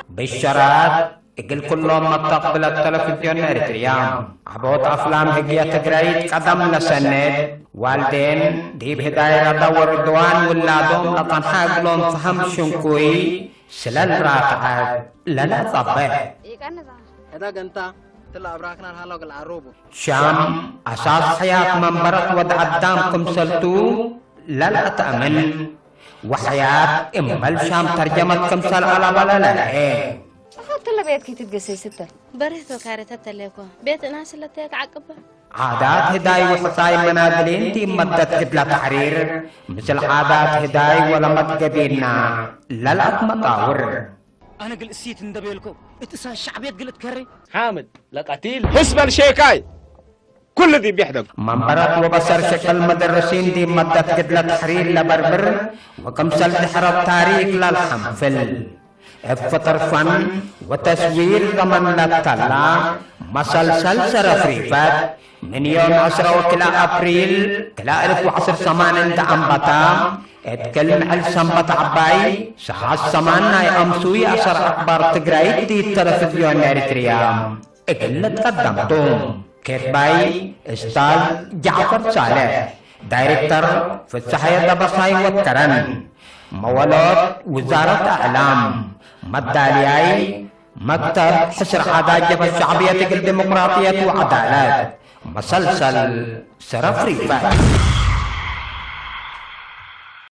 بالشرات اقل كلهم متقبل التلفزيون اريتريام عبوت افلام هجية تقريت قدم لسند والدين ديب هداية دور دوان ولادهم لطنحاق لهم فهم شنكوي سلال راتعات للا طبه هذا قنتا تلا أبراكنا الهلا وقل عروبو شام أساس حياة منبرت ودع الدامكم سلتو للا تأمن وحياة إمبال شام ترجمت كمسال على ولا لا تلا بيت كي تتقسي ستة بريتو كارثة تليكو بيت ناس اللي تيك عقبة عادات هداي وحصاي منازلين دي مدت كتلة تحرير مثل عادات هداي ولا متقبينا للا مطاور أنا قل السيت ندبيلكو إتسا الشعبيات قلت كري حامد لا قتيل حسب الشيكاي كل ذي بيحدق منبرات وبصر شكل مدرسين دي مدت كتلة تحرير لبربر وكمسل دحر التاريخ للحنفل افتر فن وتصوير زمن للتلا مسلسل سرفريفات من يوم 10 وكلا أبريل كلا 1008 انت أنبتا اتكلم على سنبت عباي ساعة سمانا أمسوي أسر أخبار تقرأي دي التلفزيون اريتريام اقلت قدمتم كتباي استاذ جعفر صالح دايركتر في الصحية دبساي والترن مولود وزارة أعلام مدالياي مكتب حسر حداجة الشعبية الديمقراطية وعدالات مسلسل سرفريفات